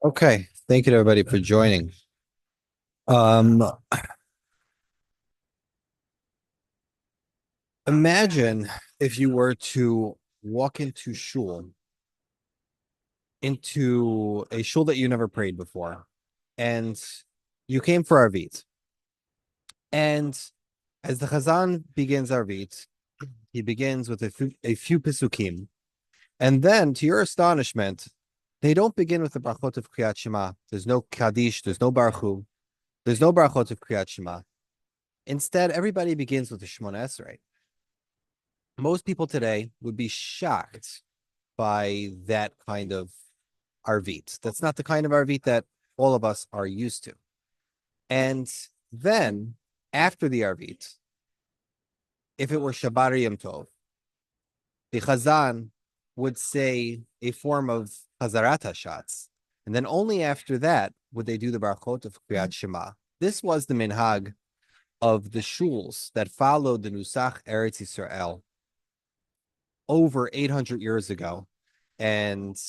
Okay, thank you to everybody for joining. Um, Imagine if you were to walk into a shul that you never prayed before, and you came for Arvit. And as the Chazan begins Arvit, he begins with a few pisukim, and then, to your astonishment, they don't begin with the brachot of Kriyat Shema. There's no Kaddish, there's no Baruch Hu, there's no brachot of Kriyat Shema. Instead, everybody begins with the Shemona Esrei. Most people today would be shocked by that kind of Arvit. That's not the kind of Arvit that all of us are used to. And then after the Arvit, if it were Shabbat Yom Tov, the Chazan would say a form of Chazarat HaShatz. And then only after that would they do the Barachot of Kriyat Shema. This was the minhag of the shuls that followed the nusach Eretz Yisrael over 800 years ago. And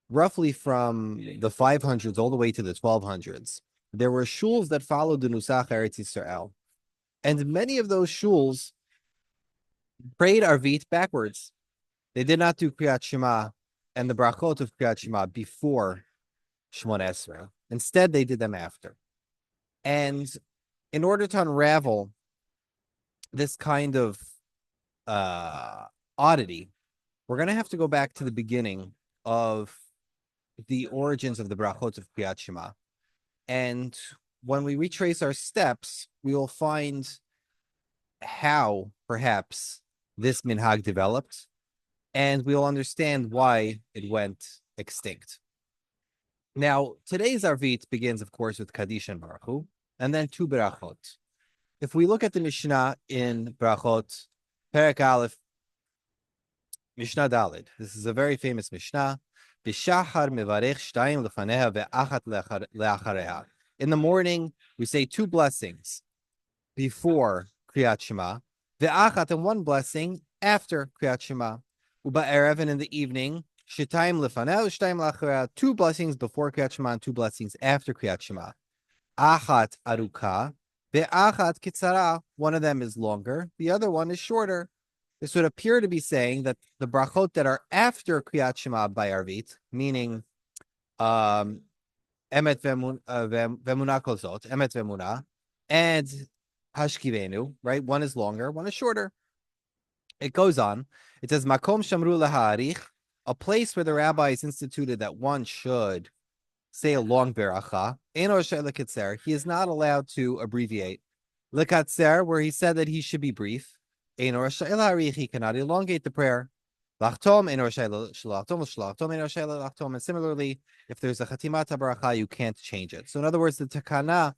roughly from the 500s all the way to the 1200s, there were shuls that followed the nusach Eretz Yisrael. And many of those shuls prayed Arvit backwards. They did not do Kriyat Shema and the brachot of Kriyat Shema before Shemona Esrei. Instead, they did them after. And in order to unravel this kind of oddity, we're going to have to go back to the beginning of the origins of the brachot of Kriyat Shema. And when we retrace our steps, we will find how perhaps this minhag developed, and we'll understand why it went extinct. Now, today's Arvit begins, of course, with Kaddish and Baruch Hu, and then two Berachot. If we look at the Mishnah in Berachot, Perek Aleph, Mishnah Daled, this is a very famous Mishnah. B'shachar mevarech shtayim lefaneha ve'achat le'achareha. In the morning, we say two blessings before Kriyat Shema, ve'achat, and one blessing after Kriyat Shema. Uba'erev, and in the evening, shitayim lefaneha v'shtayim le'achareha, two blessings before Kriyat Shema and two blessings after Kriyat Shema. Achat aruka, ve'achat kitzara, one of them is longer, the other one is shorter. This would appear to be saying that the brachot that are after Kriyat Shema by Arvit, meaning Emet Vemuna Kozot, Emet Vemuna, and Hashkivenu, right? One is longer, one is shorter. It goes on. It says, Makom Shamru Laharich, a place where the rabbis instituted that one should say a long beracha. Eno Rashai Lekatzer, he is not allowed to abbreviate. Lekatzer, where he said that he should be brief. Eno Rashai Laharich, he cannot elongate the prayer. Lachtom, Eno Rashai Shalachtom, Shalachtom, Eno Rashai Lachtom. And similarly, if there's a Chatimat HaBaracha, you can't change it. So in other words, the takana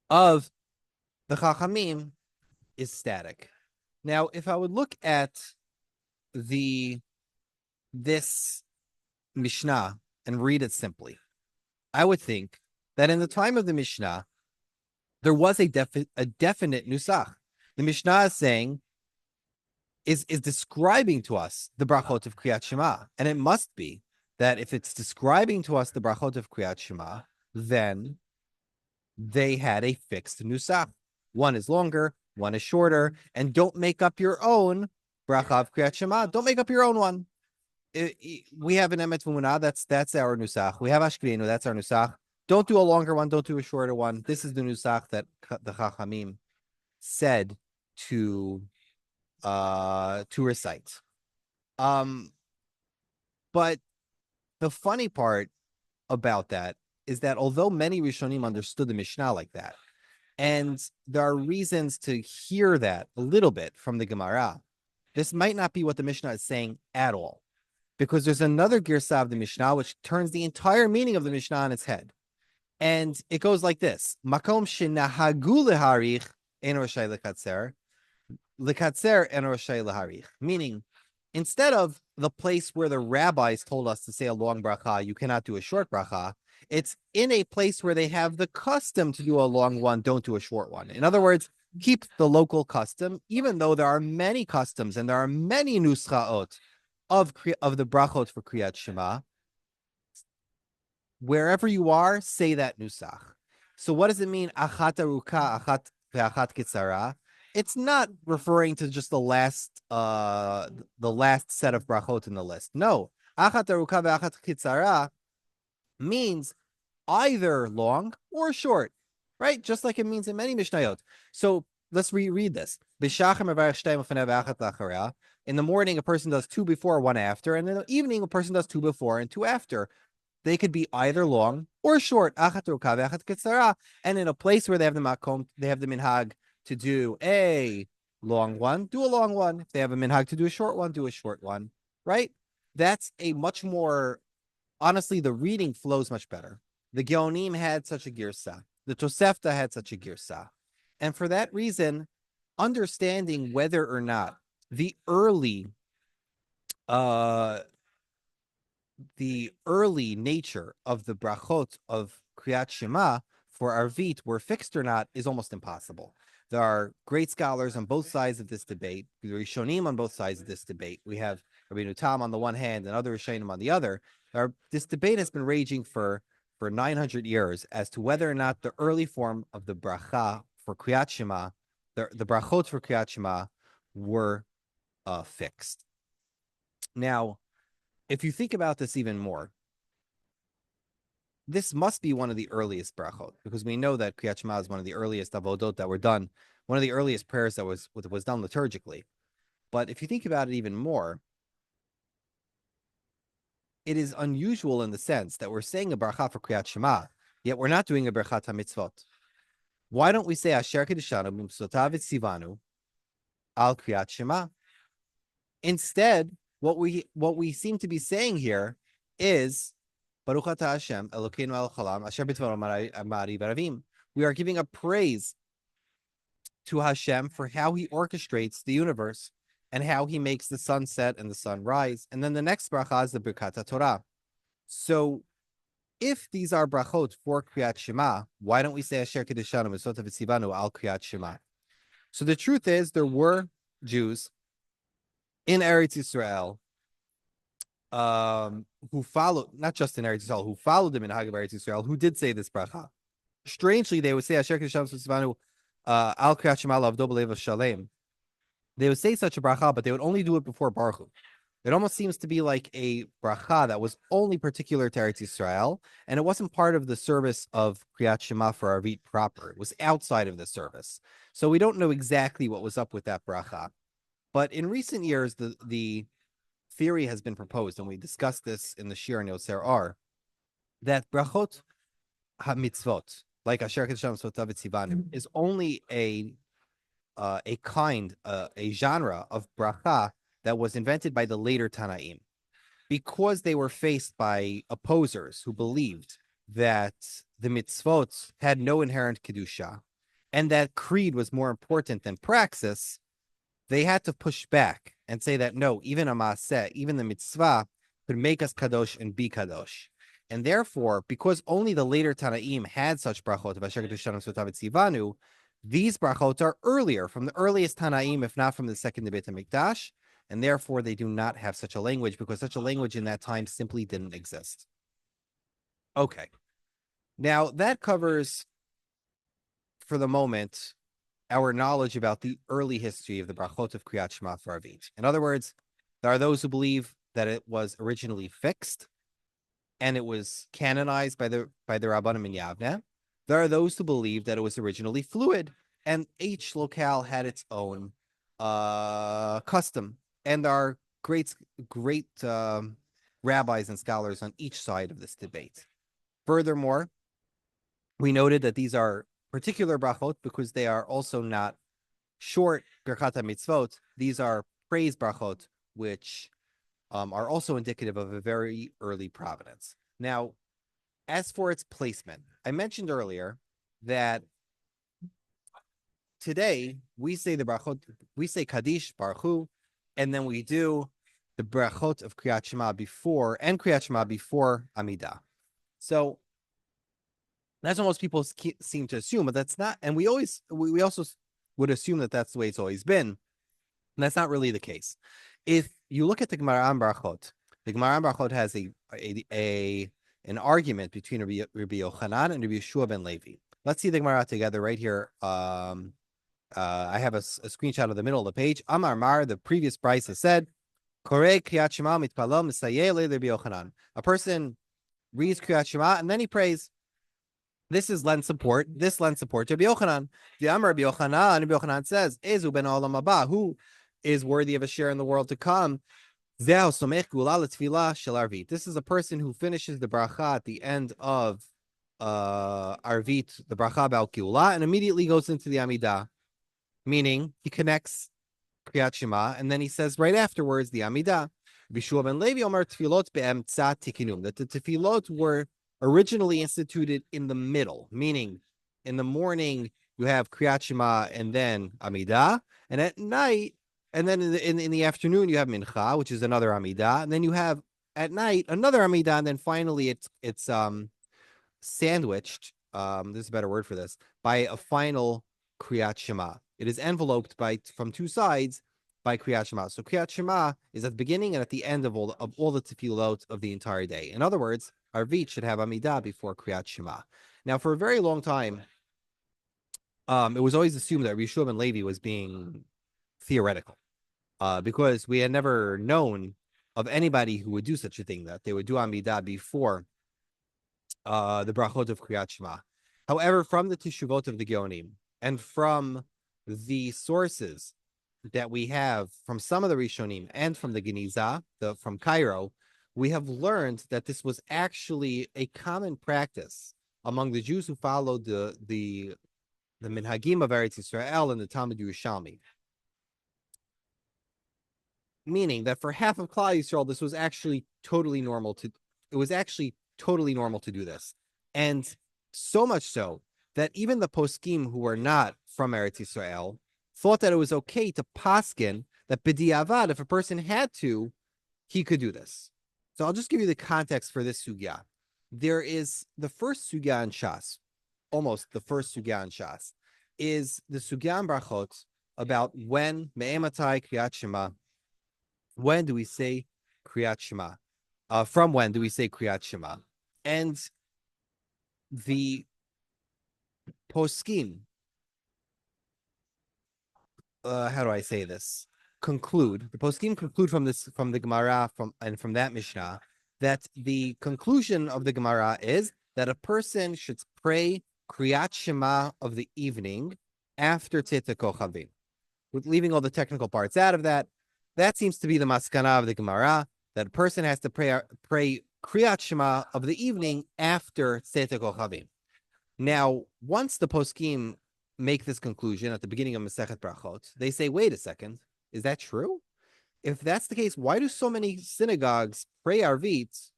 of the Chachamim is static. Now, if I would look at this Mishnah and read it simply, I would think that in the time of the Mishnah, there was a definite nusach. The Mishnah is saying, is describing to us the brachot of Kriyat Shema. And it must be that if it's describing to us the brachot of Kriyat Shema, then they had a fixed nusach. One is longer, one is shorter, and don't make up your own bracha of Kriyat Shema. Don't make up your own one. We have an Emet V'munah, that's our nusach. We have Ashkelenu, that's our nusach. Don't do a longer one, don't do a shorter one. This is the nusach that the Chachamim said to recite. But the funny part about that is that although many Rishonim understood the Mishnah like that, and there are reasons to hear that a little bit from the Gemara, this might not be what the Mishnah is saying at all, because there's another Girsah of the Mishnah which turns the entire meaning of the Mishnah on its head. And it goes like this: Makom shenahagu leharich ein rashai lekatzer, lekatzer ein rashai leharich. Meaning, instead of the place where the rabbis told us to say a long bracha, you cannot do a short bracha, it's in a place where they have the custom to do a long one, don't do a short one. In other words, keep the local custom, even though there are many customs and there are many nuschaot of the brachot for Kriyat Shema, wherever you are, say that nusach. So what does it mean? Achat aruka, achat ve'achat kitzara. It's not referring to just the last set of brachot in the list. No, achat aruka ve'achat kitzara means either long or short, right? Just like it means in many mishnayot. So let's reread this. In the morning, a person does two before, one after, and in the evening, a person does two before and two after. They could be either long or short. And in a place where they have the makom, they have the minhag to do a long one, do a long one. If they have a minhag to do a short one, do a short one, right? That's a much more, honestly, the reading flows much better. The Geonim had such a girsa. The Tosefta had such a girsa. And for that reason, understanding whether or not the early nature of the brachot of Kriyat Shema for Arvit were fixed or not is almost impossible. There are great scholars on both sides of this debate, the Rishonim on both sides of this debate. We have Rabbeinu Tam on the one hand and other Rishonim on the other. This debate has been raging for 900 years as to whether or not the early form of the bracha for Kriyat Shema, the brachot for Kriyat Shema, were fixed. Now, if you think about this even more, this must be one of the earliest brachot, because we know that Kriyat Shema is one of the earliest avodot that were done, one of the earliest prayers that was done liturgically. But if you think about it even more, it is unusual in the sense that we're saying a bracha for Kriyat Shema, yet we're not doing a berachat mitzvot. Why don't we say Asher Kedishanu Mimsotav Sivanu Al Kriyat Shema? Instead, what we seem to be saying here is Baruch Atah Hashem Elokeinu Elchalam Asher B'Tvono Maariv Aravim. We are giving a praise to Hashem for how He orchestrates the universe and how He makes the sun set and the sun rise. And then the next bracha is the Birkat Torah. So, if these are brachot for Kriyat Shema, why don't we say Asher Kedishanu Misotav Sivanu Al Kriyat Shema? So the truth is, there were Jews in Eretz Yisrael, who followed, not just in Eretz Yisrael, who followed the minhag of Eretz Yisrael, who did say this bracha. Strangely, they would say Asher Kedishanu Sivanu Al Kriyat Shema Lavdo B'Lev Shalem. They would say such a bracha, but they would only do it before Baruch Hu. It almost seems to be like a bracha that was only particular to Eretz Yisrael, and it wasn't part of the service of Kriyat Shema for Arvit proper. It was outside of the service. So we don't know exactly what was up with that bracha. But in recent years, the theory has been proposed, and we discussed this in the Shir and Yoser R, that brachot ha-mitzvot, like Asher Kedishanu Misotav Sivanu, is only a genre of bracha that was invented by the later Tanaim, because they were faced by opposers who believed that the mitzvot had no inherent kedusha and that creed was more important than praxis. They had to push back and say that no, even a maaseh, even the mitzvah, could make us kadosh and be kadosh. And therefore, because only the later Tanaim had such brachot of Asher Kedishanu Misotav Sivanu, these brachot are earlier, from the earliest Tanaim, if not from the second Beit HaMikdash, and therefore they do not have such a language, because such a language in that time simply didn't exist. Okay. Now, that covers, for the moment, our knowledge about the early history of the brachot of Kriyat Shema for Arvit. In other words, there are those who believe that it was originally fixed, and it was canonized by the Rabbanim in Yavne. There are those who believe that it was originally fluid, and each locale had its own custom. And there are great rabbis and scholars on each side of this debate. Furthermore, we noted that these are particular brachot because they are also not short Birkat HaMitzvot. These are praise brachot, which are also indicative of a very early provenance. Now, as for its placement, I mentioned earlier that today we say the brachot, we say Kaddish, Baruch Hu, and then we do the brachot of Kriyat Shema before, and Kriyat Shema before Amidah. So that's what most people seem to assume, but that's not, and we also would assume that that's the way it's always been. And that's not really the case. If you look at the Gemara on Barachot, the Gemara on Barachot has an argument between Rabbi Yochanan and Rabbi Yeshua ben Levi. Let's see the Gemara together right here. I have a screenshot of the middle of the page. Amar Mar, the previous price has said, Korei Kriyat Shema mitpalel misayeh le Rabbi Yochanan. A person reads Kriyat Shema and then he prays. This lends support to Rabbi Yochanan. The Amar Rabbi Yochanan says, Ezu ben olam haba, who is worthy of a share in the world to come. This is a person who finishes the bracha at the end of Arvit, the bracha about Geula, and immediately goes into the Amidah, meaning he connects Kriyat Shema, and then he says right afterwards the Amidah. Bishua ben Levi Omer tefilot be'emtza tikinum, that the tefilot were originally instituted in the middle, meaning in the morning you have Kriyat Shema and then Amidah, and at night, and then in the afternoon you have Mincha, which is another Amidah, and then you have at night another Amidah, and then finally it's sandwiched. There's a better word for this, by a final Kriyat Shema. It is enveloped from two sides by Kriyat Shema. So Kriyat Shema is at the beginning and at the end of all the tefillot of the entire day. In other words, Arvit should have Amidah before Kriyat Shema. Now, for a very long time, it was always assumed that Rabbi Yeshua ben Levi was being theoretical, because we had never known of anybody who would do such a thing, that they would do Amidah before the brachot of Kriyat Shema. However, from the Teshuvot of the Geonim and from the sources that we have from some of the Rishonim and from the Geniza, from Cairo, we have learned that this was actually a common practice among the Jews who followed the Minhagim of Eretz Yisrael and the Talmud Yerushalmi. Meaning that for half of Klal Yisrael, this was actually totally normal to do this. And so much so that even the poskim who were not from Eretz Yisrael thought that it was okay to paskin that b'diavad, if a person had to, he could do this. So I'll just give you the context for this sugya. There is the first sugya in Shas, almost the first sugya in Shas, is the sugya in Brachot about when me'ematai Kriyat Shema. When do we say Kriyat Shema? From when do we say Kriyat Shema? And the poskim, how do I say this? The poskim conclude from the Gemara, from that Mishnah, that the conclusion of the Gemara is that a person should pray Kriyat Shema of the evening after Tzeit Kochavim. With leaving all the technical parts out of that, that seems to be the maskana of the Gemara, that a person has to pray Kriyat Shema of the evening after Tzeit Kochavim. Now, once the poskim make this conclusion at the beginning of Masechet Brachot, they say, wait a second, is that true? If that's the case, why do so many synagogues pray Arvit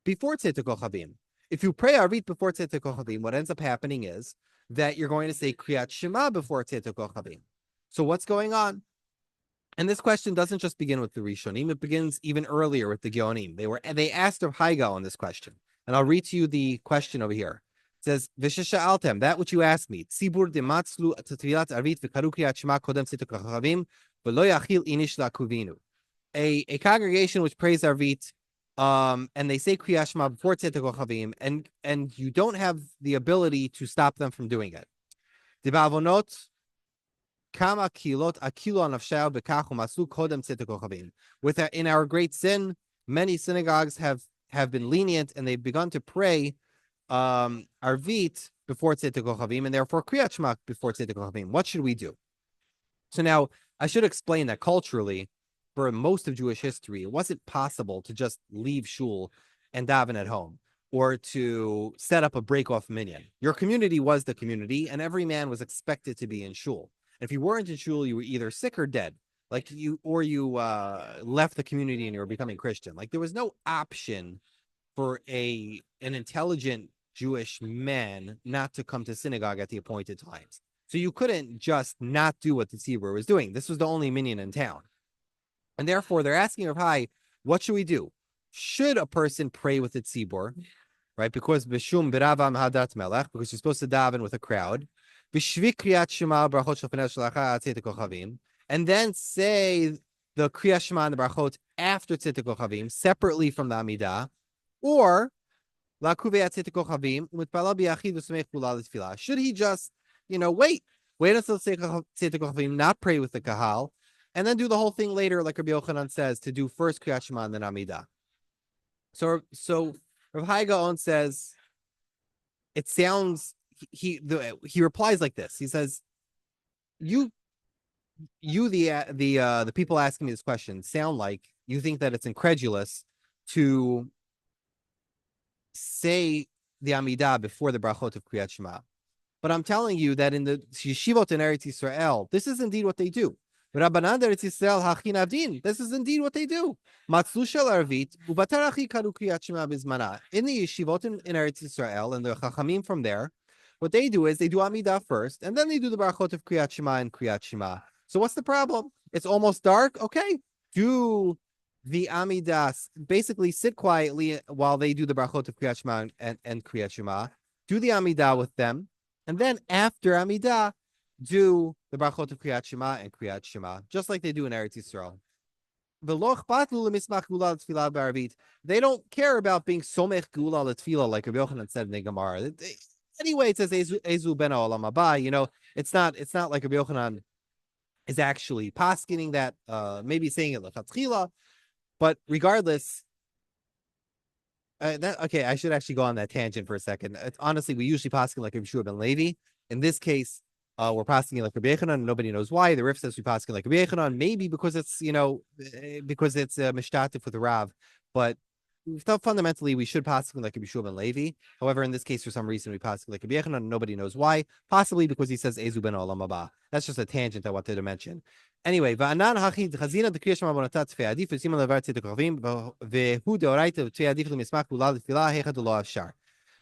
before Tzeit Kochavim? If you pray Arvit before Tzeit Kochavim, what ends up happening is that you're going to say Kriyat Shema before Tzeit Kochavim. So what's going on? And this question doesn't just begin with the Rishonim, it begins even earlier with the Geonim. They asked Rav Haiga on this question. And I'll read to you the question over here. It says, V'shesha'altem, that which you asked me, Tzibur dematzlu tefillat Arvit v'karu Kriyat Shema kodem Tzeit Kochavim v'lo yachil inish la'kuvinu. A congregation which prays Arvit, and they say Kriyat Shema before Tzeit Kochavim, and you don't have the ability to stop them from doing it. Dibavonot kama kilot akilu anafshao bekach umasu kodem Tzeit Kochavim. In our great sin, many synagogues have been lenient, and they've begun to pray Arvit before Tzeit Kochavim, and therefore Kriyat Shema before Tzeit Kochavim. What should we do? So now, I should explain that culturally, for most of Jewish history, it wasn't possible to just leave shul and daven at home, or to set up a break-off minyan. Your community was the community, and every man was expected to be in shul. If you weren't in shul, you were either sick or dead, you left the community and you were becoming Christian. Like, there was no option for an intelligent Jewish man not to come to synagogue at the appointed times. So you couldn't just not do what the tzibur was doing. This was the only minyan in town. And therefore, they're asking Rav Hai, what should we do? Should a person pray with the tzibur, right? Because b'shum b'ravam hadat melech, because you're supposed to daven with a crowd. B'shvik kriyat shema brachot shel penei shalachah tzeit kochavim, and then say the Kriyat Shema and the Brachot after Tzittik Kochavim, separately from the Amidah, or should he just, wait until Tzittik Kochavim, not pray with the Kahal, and then do the whole thing later, like Rabbi Yochanan says, to do first Kriyat Shema and then Amidah. So Rav Hai Gaon says, it sounds, he replies like this. He says, the people asking me this question sound like you think that it's incredulous to say the Amidah before the brachot of Kriyat Shema. But I'm telling you that in the yeshivot in Eretz Yisrael, this is indeed what they do. Rabbanan Eretz Yisrael hachin avdin. This is indeed what they do. Matzlu shel Arvit ubatarachi karu Kriyat Shema bizmana. In the yeshivot in Eretz Yisrael and the chachamim from there, what they do is they do Amidah first, and then they do the brachot of Kriyat Shema and Kriyat Shema. So what's the problem? It's almost dark. Okay, do the Amidah. Basically, sit quietly while they do the brachot of Kriyat Shema and Kriyat Shema. Do the Amidah with them, and then after Amidah, do the brachot of Kriyat Shema and Kriyat Shema, just like they do in Eretz Yisrael. They don't care about being somech gula l'tefillah, like Rabbi Yochanan said in the Gemara. Anyway, it says Ezu ben ha'olam haba. It's not like Rabbi Yochanan is actually paskening that, maybe saying it l'chatchila, but regardless. Okay, I should actually go on that tangent for a second. Honestly, we usually paskin like Rabbi Shua ben Levi. In this case, we're paskin like Rabbi Yechanan. Nobody knows why. The Rif says we paskin like Rabbi Yechanan, maybe because it's mishtatif with the Rav, but fundamentally we should paskin like Rabbi Shua ben Levi. However, in this case, for some reason, we paskin like Rabbi Yechanan. Nobody knows why. Possibly because he says Ezu ben olam haba. That's just a tangent I wanted to mention. Anyway, va'anan hachid chazina de Kriyat Shema bonatat tfei adif v'siman levar tzedek kovim v'hu deoraita tfei adif l'mismach gula l'tfilah hechad lo afshar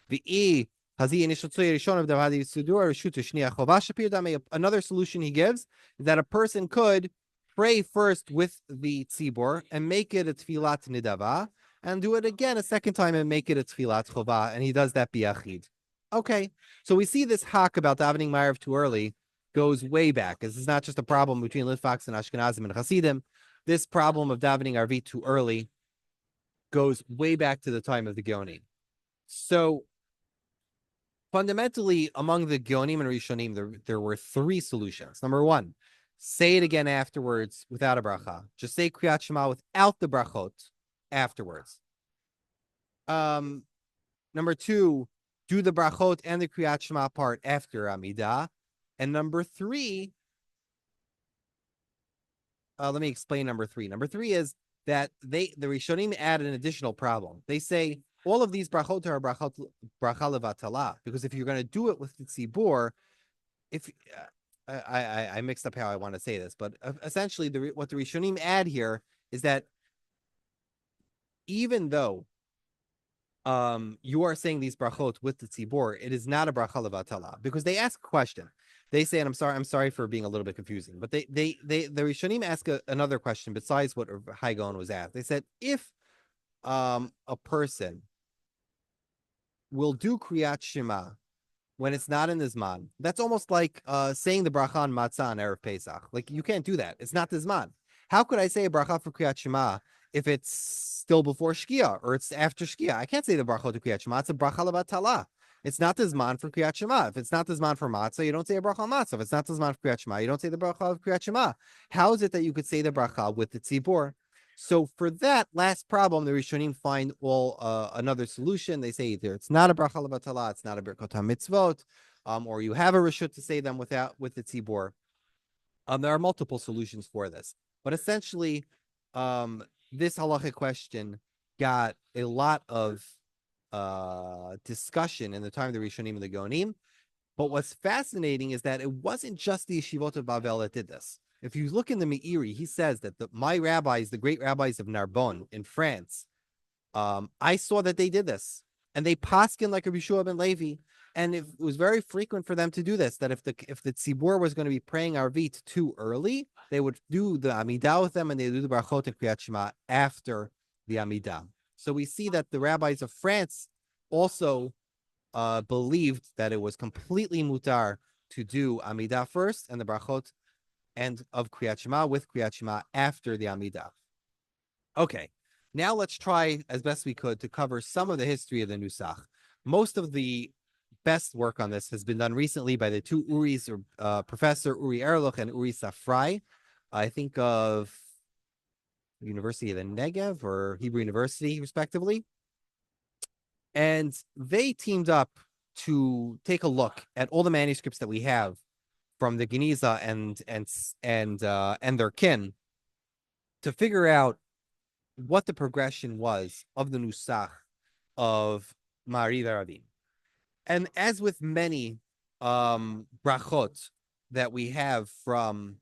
v'i hazi initial tzoy rishon of the hadi sudur reshut shniya chova shapir damei. Another solution he gives is that a person could pray first with the tzibor and make it a tfilat nidava, and do it again a second time and make it a tfilat chova, and he does that biyachid. Okay, so we see this hak about davening Maariv too early goes way back. This is not just a problem between Litvaks and Ashkenazim and Hasidim. This problem of davening Arvit too early goes way back to the time of the Geonim. So fundamentally, among the Geonim and Rishonim, there were three solutions. Number one, say it again afterwards without a bracha. Just say Kriyat Shema without the brachot afterwards. Number two, do the brachot and the Kriyat Shema part after Amidah. And number three, let me explain number three. Number three is that the Rishonim add an additional problem. They say all of these brachot are bracha levatala, because if you're going to do it with the tzibur, I mixed up how I want to say this, but essentially what the Rishonim add here is that even though you are saying these brachot with the tzibur, it is not a bracha levatala, because they ask a question. They say, and I'm sorry for being a little bit confusing, but the Rishonim ask another question besides what Hai Gaon was asked. They said, if a person will do Kriyat Shema when it's not in the Zman, that's almost like saying the bracha on matzah on Erev Pesach. Like, you can't do that. It's not the Zman. How could I say a bracha for Kriyat Shema if it's still before Shkia or it's after Shkia? I can't say the bracha to Kriyat Shema. It's a bracha levatala. It's not the Zman for Kriyat Shema. If it's not the Zman for Matzah, you don't say a bracha on Matzah. If it's not the Zman for Kriyat Shema, you don't say the bracha of Kriyat Shema. How is it that you could say the bracha with the tzibur? So for that last problem, the Rishonim find another solution. They say either it's not a bracha levatala, it's not a birkot mitzvot, or you have a reshut to say them with the tzibur. There are multiple solutions for this, but essentially, this halachic question got a lot of discussion in the time of the Rishonim and the Gaonim. But what's fascinating is that it wasn't just the Yeshivot of Bavel that did this. If you look in the Meiri, he says that my rabbis, the great rabbis of Narbonne in France, I saw that they did this, and they paskin like Rabbi Shua ben Levi, and it was very frequent for them to do this. That if the tzibur was going to be praying Arvit too early, they would do the Amidah with them, and they do the brachot and Kriyat Shema after the Amidah. So we see that the rabbis of France also believed that it was completely mutar to do Amidah first and the brachot and of Kriyat Shema with Kriyat Shema after the Amidah. Okay, now let's try as best we could to cover some of the history of the nusach. Most of the best work on this has been done recently by the two Uris, Professor Uri Erlich and Uri Safrai. I think of University of the Negev or Hebrew University, respectively. And they teamed up to take a look at all the manuscripts that we have from the Geniza and their kin to figure out what the progression was of the nusach of Maariv Aravim. And as with many brachot that we have from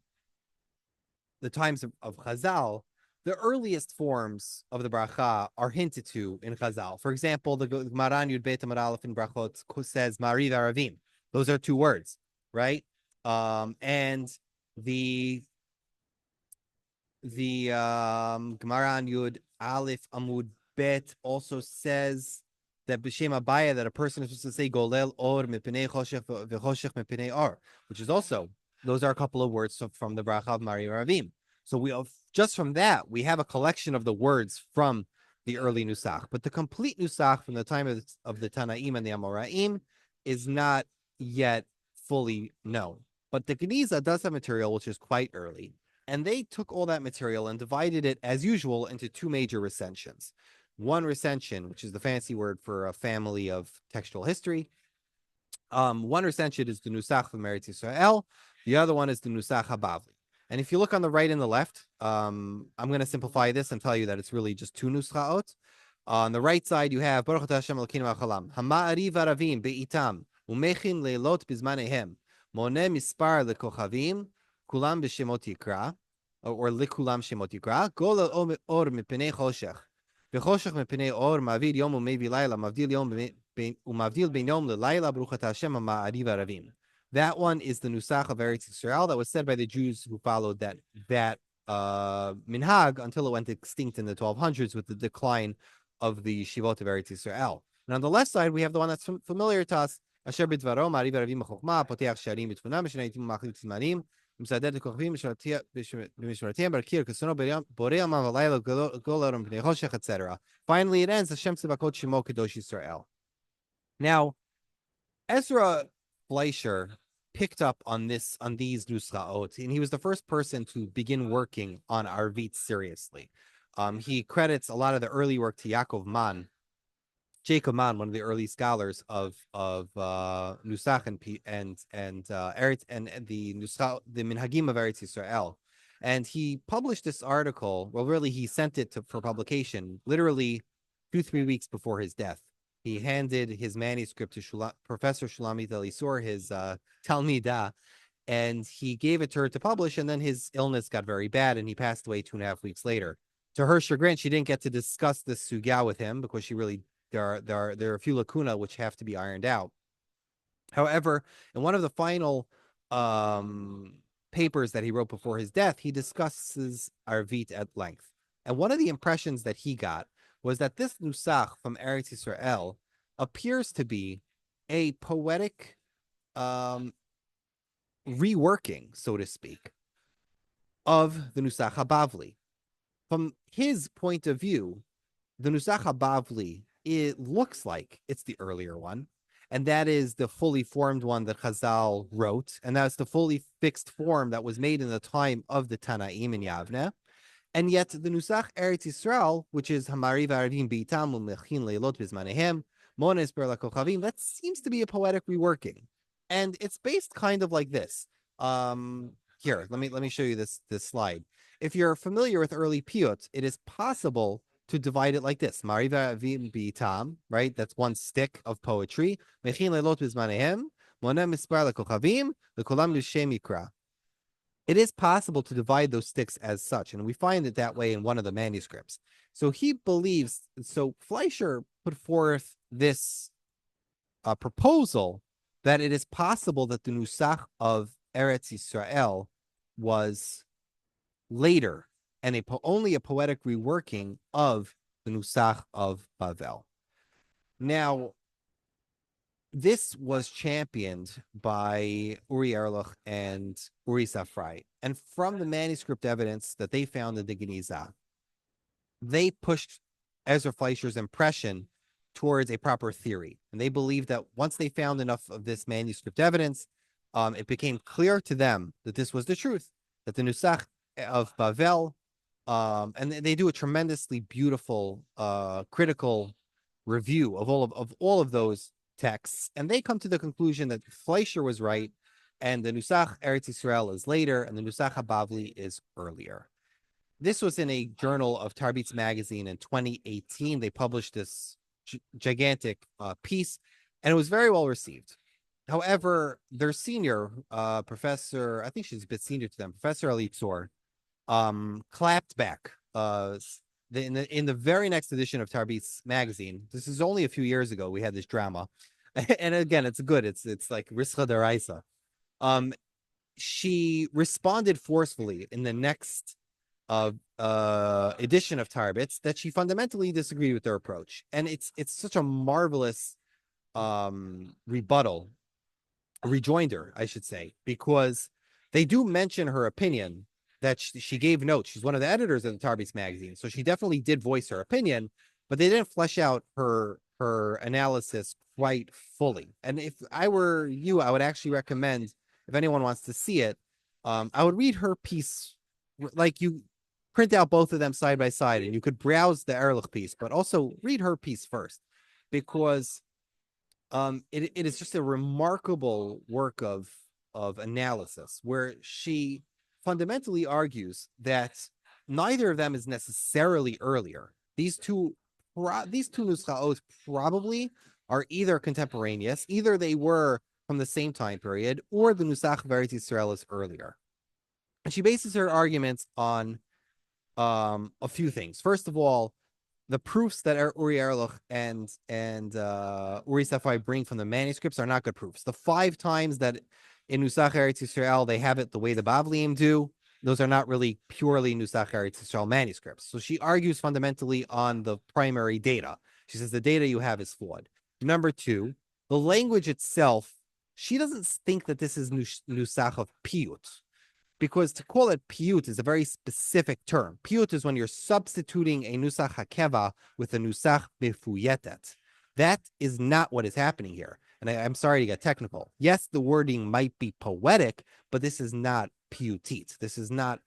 the times of Chazal, the earliest forms of the bracha are hinted to in Chazal. For example, the Maran Yud Bet Amar Aleph in brachot says Maariv Aravim. Those are two words, right? And the Gemara on Yud Aleph Amud Bet also says that b'shem Abaya that a person is supposed to say Golel Or Mipnei Choshech v'Choshech Mipnei Or, which is also, those are a couple of words from the Beracha of Maariv Aravim. So we have, just from that, we have a collection of the words from the early nusach. But the complete nusach from the time of the Tanaim and the Amoraim is not yet fully known. But the Geniza does have material which is quite early. And they took all that material and divided it, as usual, into two major recensions. One recension, which is the fancy word for a family of textual history. One recension is the nusach of Eretz Yisrael. The other one is the nusach HaBavli. And if you look on the right and the left, I'm going to simplify this and tell you that it's really just two nuschaot. On the right side, you have Baruch Hashem Elokeinu Hachalam, Maariv Aravim Be'itam, Umechin Leilot Bizmanehem, Moneh Mispar Lekochavim, Kulam b'shemot yikra, or likulam shemot yikra. Gol or mipnei choshech, v'choshech mipnei or mavir yom umevi laila, mavdil yom umavdil ben yom lelayla Baruch Hashem Maariv Aravim. That one is the nusach of Eretz Yisrael that was said by the Jews who followed that minhag until it went extinct in the 1200s with the decline of the shivot of Eretz Yisrael. And on the left side, we have the one that's familiar to us. Asher b'dvaro Maariv Aravim b'chokhmah poteach sharim b'tfunah mishnayim machlit zmanim. Finally, it ends Hashem Tzivakot Shemo Kadosh Yisrael. Now, Ezra Fleischer picked up on these nuschaot, and he was the first person to begin working on Arvit seriously. He credits a lot of the early work to Jacob Mann, one of the early scholars of nusach and Eretz and the minhagim of Eretz Yisrael, and he published this article. Well, really, he sent it for publication literally 2-3 weeks before his death. He handed his manuscript to Professor Shulamit Elisor, his talmidah, and he gave it to her to publish. And then his illness got very bad, and he passed away 2.5 weeks later. To her chagrin, she didn't get to discuss this sugya with him because she really there are a few lacuna which have to be ironed out. However, in one of the final papers that he wrote before his death, he discusses Arvit at length. And one of the impressions that he got was that this nusach from Eretz Yisrael appears to be a poetic reworking, so to speak, of the nusach HaBavli. From his point of view, the nusach HaBavli, it looks like it's the earlier one, and that is the fully formed one that Chazal wrote, and that's the fully fixed form that was made in the time of the Tanaim in Yavne. And yet the nusach Eretz Yisrael, which is Maariv Aravim Beitam Umechin Leilot Bizmanehem, Mones Per Lakochavim, that seems to be a poetic reworking, and it's based kind of like this. Here, let me show you this slide. If you're familiar with early piyut, it is possible to divide it like this. Maariv Aravim Beitam, right? That's one stick of poetry. Mechin Leilot Bizmanehem, Moneh Mispar Lakochavim, Lekulam L'Shem Yikra. It is possible to divide those sticks as such, and we find it that way in one of the manuscripts. So he believes, so Fleischer put forth this proposal that it is possible that the nusach of Eretz Yisrael was later and only a poetic reworking of the nusach of Bavel. Now, this was championed by Uri Erlich and Uri Safrai. And from the manuscript evidence that they found in the Geniza, they pushed Ezra Fleischer's impression towards a proper theory. And they believed that once they found enough of this manuscript evidence, it became clear to them that this was the truth, that the nusach of Bavel, and they do a tremendously beautiful critical review of all of those texts, and they come to the conclusion that Fleischer was right, and the nusach Eretz Yisrael is later, and the nusach Habavli is earlier. This was in a journal of Tarbit's magazine in 2018. They published this gigantic piece, and it was very well received. However, their senior professor, I think she's a bit senior to them, Professor Elitzor, clapped back. In the very next edition of Tarbit's magazine, this is only a few years ago, we had this drama, and again, it's good. It's like Rischa Deraisa. She responded forcefully in the next edition of Tarbit's that she fundamentally disagreed with their approach, and it's such a marvelous rejoinder, I should say, because they do mention her opinion that she gave notes. She's one of the editors of the Tarbit's magazine, so she definitely did voice her opinion, but they didn't flesh out her analysis quite fully. And if I were you, I would actually recommend, if anyone wants to see it, I would read her piece. Like, you print out both of them side by side, and you could browse the Ehrlich piece, but also read her piece first, because it is just a remarkable work of analysis, where she fundamentally argues that neither of them is necessarily earlier. These two nuschaos probably are either contemporaneous, either they were from the same time period, or the nusach of Eretz Yisrael is earlier. And she bases her arguments on a few things. First of all, the proofs that Uri Erlich and Uri Safai bring from the manuscripts are not good proofs. The 5 times that in Nusach Eretz Yisrael they have it the way the Bavliim do, those are not really purely Nusach Eretz Yisrael manuscripts. So she argues fundamentally on the primary data. She says the data you have is flawed. Number 2, the language itself, she doesn't think that this is Nusach of Piyut, because to call it piyut is a very specific term. Piyut is when you're substituting a nusach hakeva with a nusach mefuyetet. That is not what is happening here. And I'm sorry to get technical. Yes, the wording might be poetic, but this is not piyutit. This is not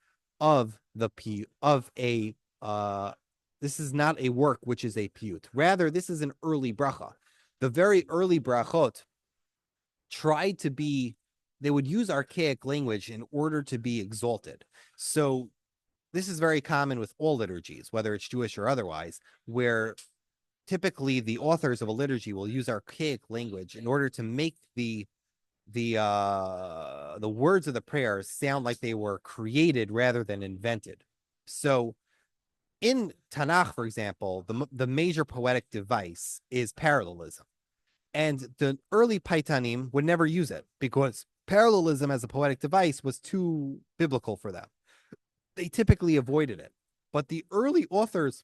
this is not a work which is a piyut. Rather, this is an early bracha. The very early brachot tried to be, they would use archaic language in order to be exalted. So this is very common with all liturgies, whether it's Jewish or otherwise, where typically the authors of a liturgy will use archaic language in order to make the words of the prayers sound like they were created rather than invented. So in Tanakh, for example, the major poetic device is parallelism. And the early Paitanim would never use it because parallelism as a poetic device was too biblical for them. They typically avoided it. But the early authors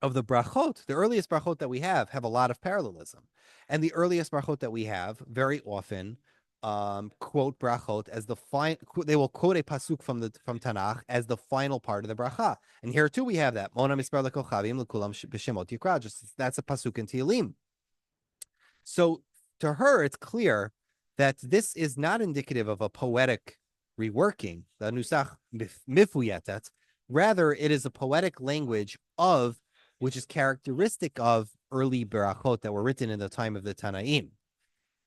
of the brachot, the earliest brachot that we have a lot of parallelism. And the earliest brachot that we have very often quote brachot as the final, they will quote a pasuk from Tanakh as the final part of the bracha. And here too we have that. Mona misper lekochavim lekulam b'shemot yikra. Just that's a pasuk in Tehillim. So to her, it's clear that this is not indicative of a poetic reworking, the nusach mifuyetet. Rather, it is a poetic language which is characteristic of early berachot that were written in the time of the Tanaim.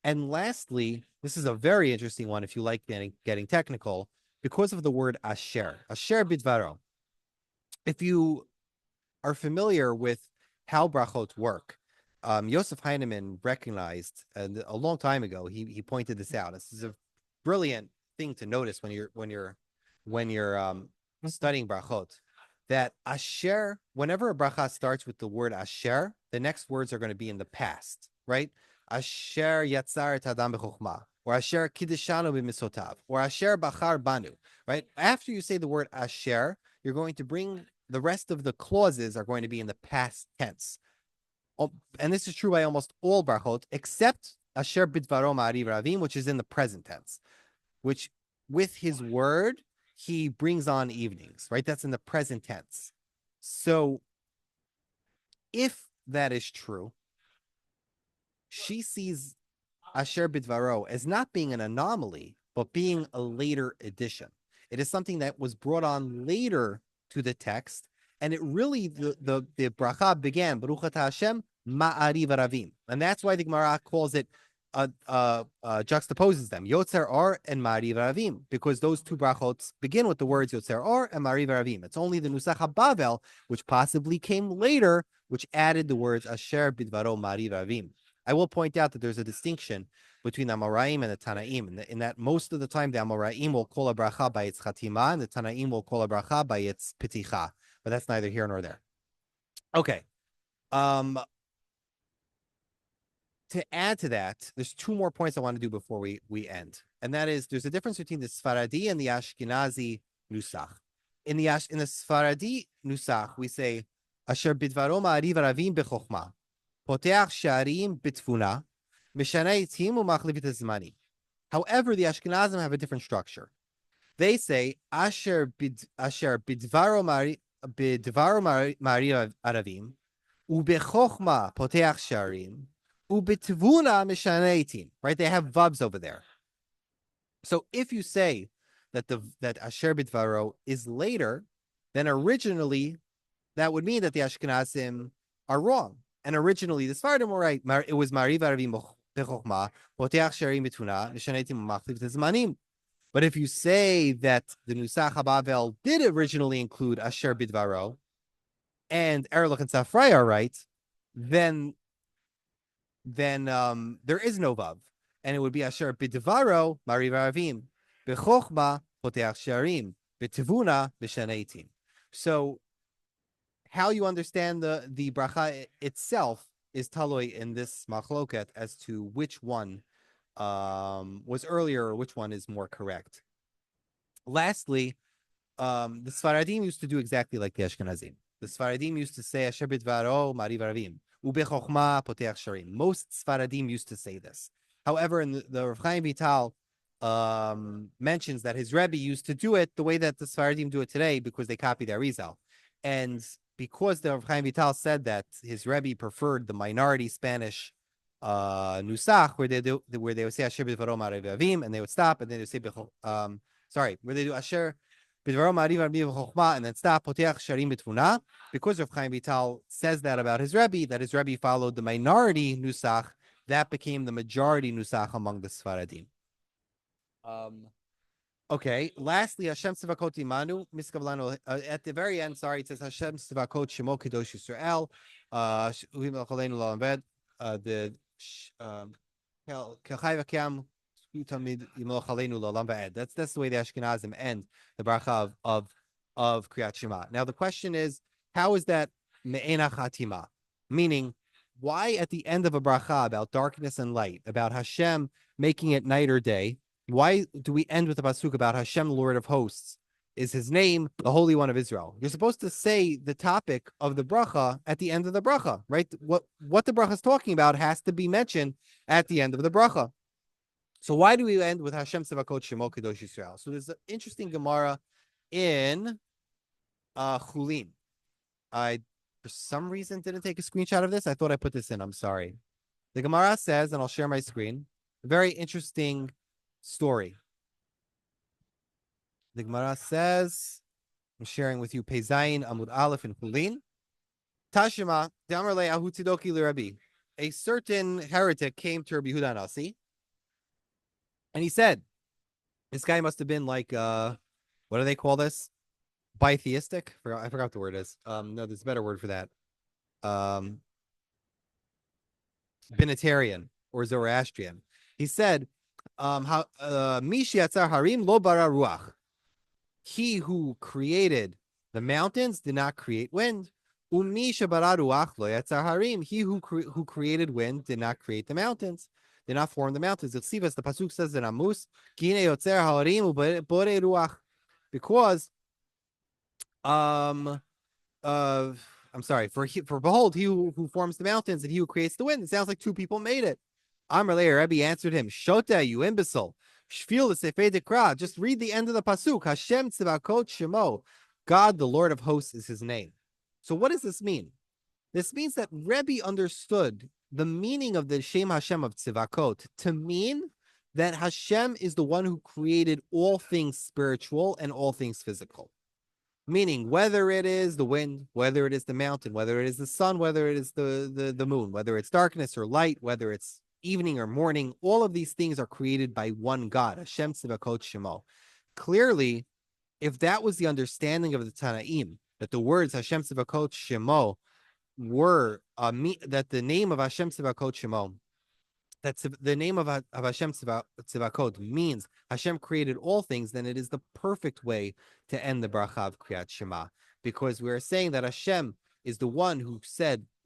And lastly, this is a very interesting one if you like getting technical, because of the word asher bidvaro. If you are familiar with how brachot work, Yosef Heinemann recognized a long time ago. He pointed this out. This is a brilliant thing to notice when you're studying brachot. That asher, whenever a bracha starts with the word asher, the next words are going to be in the past, right? Asher yatzar et adam b'chokhmah, or asher kiddeshanu b'misotav, or asher bachar banu, right? After you say the word asher, you're going to bring the rest of the clauses are going to be in the past tense. And this is true by almost all brachot, except asher bidvaro Maariv Aravim, which is in the present tense, which with his word, he brings on evenings, right? That's in the present tense. So if that is true, she sees Asher Bidvaro as not being an anomaly, but being a later addition. It is something that was brought on later to the text, and it really the bracha began Baruch Atah Hashem Maariv Aravim, and that's why the Gemara calls it juxtaposes them Yotzer Or and Maariv Aravim, because those two brachot begin with the words Yotzer Or and Maariv Aravim. It's only the nusach Bavel, which possibly came later, which added the words Asher Bidvaro Maariv Aravim. I will point out that there's a distinction between the Amoraim and the Tanaim, in that most of the time the Amoraim will call a bracha by its chatima, and the Tanaim will call a bracha by its piticha, but that's neither here nor there. Okay. To add to that, there's two more points I want to do before we end, and that is there's a difference between the Sfaradi and the Ashkenazi nusach. In the Sfaradi nusach, we say Asher bidvaro ma'ariv aravim bechokma. Poteach sharim bitfuna, mishanei tim u'machlivit zmani. However, the Ashkenazim have a different structure. They say Asher bidvaro ma'ariv aravim u'bechokma poteach sharim u'bitvuna mishanei tim. Right? They have vubs over there. So if you say that that Asher bidvaro is later, then originally that would mean that the Ashkenazim are wrong. And originally, the Sfardim were right. It was Maariv Aravim bechokma, poteach sharim bitfuna, mishanetim u'machlivit zmanim. But if you say that the nusach Bavel did originally include Asher bidvaro, and Erlich and Safrai are right, then there is no vav, and it would be Asher bidvaro Maariv Aravim bechokma, poteach sharim bitvuna mishanetim. So how you understand the bracha itself is taloi in this machloket as to which one was earlier or which one is more correct. Lastly, the Sfaradim used to do exactly like the Ashkenazim. The Sfaradim used to say Asher bidvaro Maariv Aravim u'bechokma poteach sharim. Most Sfaradim used to say this. However, in the Rav Chaim Vital mentions that his Rebbe used to do it the way that the Sfaradim do it today because they copy their Arizal. And because the Rav Chaim Vital said that his Rebbe preferred the minority Spanish nusach, where they would say Asher bidvaro Maariv Aravim, and they would stop, and then they would say where they do Asher bidvaro Maariv Aravim b'chokhma, and then stop poteach sharim bitvuna. Because Rav Chaim Vital says that about his Rebbe, that his Rebbe followed the minority nusach, that became the majority nusach among the Sfaradim. Okay. Lastly, Hashem Tzivakot Imanu Miskavlanu. At the very end, sorry, it says Hashem Tzivakot Shemo Kedosh Yisrael. The that's the way the Ashkenazim end the bracha of Kriyat Shema. Now the question is, how is that me'ena chatima? Meaning, why at the end of a bracha about darkness and light, about Hashem making it night or day? Why do we end with a pasuk about Hashem, Lord of hosts, is his name, the Holy One of Israel? You're supposed to say the topic of the bracha at the end of the bracha, right? What the bracha is talking about has to be mentioned at the end of the bracha. So why do we end with Hashem Tzivakot Shemo Kedosh Yisrael? So there's an interesting Gemara in Chulin. I, for some reason, didn't take a screenshot of this. I thought I put this in. I'm sorry. The Gemara says, and I'll share my screen, a very interesting story. The Gemara says, I'm sharing with you Peizayin Amud Aleph in Chulin. Tashima Damar Le Ahutidoki Rabbi. A certain heretic came to Rabbi Yehuda Nasi, and he said, this guy must have been like what do they call this? Bitheistic? I forgot what the word is. No, there's a better word for that. Binitarian or Zoroastrian. He said, Mishi Yatzar Harim Lo Bara Ruach. He who created the mountains did not create wind. Umisha Bara Ruach Lo Yatzar Harim. He who created wind did not create the mountains, did not form the mountains. The pasuk says in Amos, Kine Yotzer Harim Bore Ruach. Because I'm sorry, for behold, he who forms the mountains and he who creates the wind. It sounds like two people made it. Amar Le Rebbe answered him, Shota, you imbecile. Shvil Sefei Dekra. Just read the end of the pasuk. Hashem Tzivakot Shemo. God, the Lord of hosts, is his name. So what does this mean? This means that Rebbe understood the meaning of the Shem Hashem of Tzivakot to mean that Hashem is the one who created all things spiritual and all things physical. Meaning, whether it is the wind, whether it is the mountain, whether it is the sun, whether it is the moon, whether it's darkness or light, whether it's evening or morning, all of these things are created by one God, Hashem Tzivakot Shemo. Clearly, if that was the understanding of the Tanaim, that the words Hashem Tzivakot Shemo were that the name of Hashem Tzivakot Shemo, that the name of Hashem Tzivakot means Hashem created all things, then it is the perfect way to end the Beracha of Keriat Shema, because we are saying that Hashem is the one who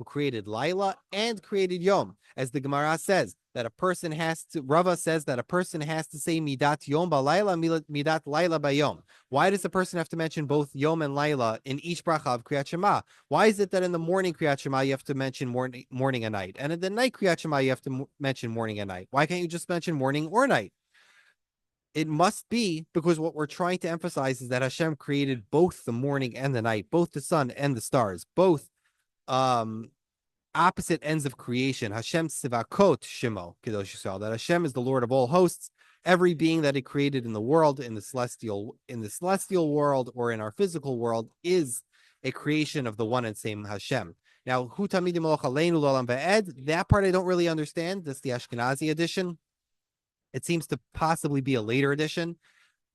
created Laila and created Yom. As the Gemara says, that a person has to, Rava says that a person has to say Midat Yom Balayla, Midat Laila Bayom. Why does the person have to mention both Yom and Laila in each Bracha of Kriyat Shema? Why is it that in the morning Kriyat Shema you have to mention morning and night, and in the night Kriyat Shema you have to mention morning and night? Why can't you just mention morning or night? It must be because what we're trying to emphasize is that Hashem created both the morning and the night, both the sun and the stars, both opposite ends of creation. Hashem Tzivakot Shemo, Kedosh Yisrael, that Hashem is the Lord of all hosts. Every being that he created in the world, in the celestial world or in our physical world, is a creation of the one and same Hashem. Now, Hu Tamidim Aloch Aleinu L'Olam Va'ed, that part I don't really understand. That's the Ashkenazi edition. It seems to possibly be a later edition.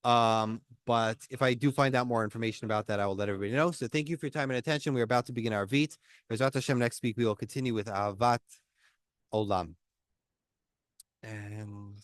But if I do find out more information about that, I will let everybody know. So thank you for your time and attention. We're about to begin our Arvit. Bezrat Hashem, next week we will continue with Avat Olam. And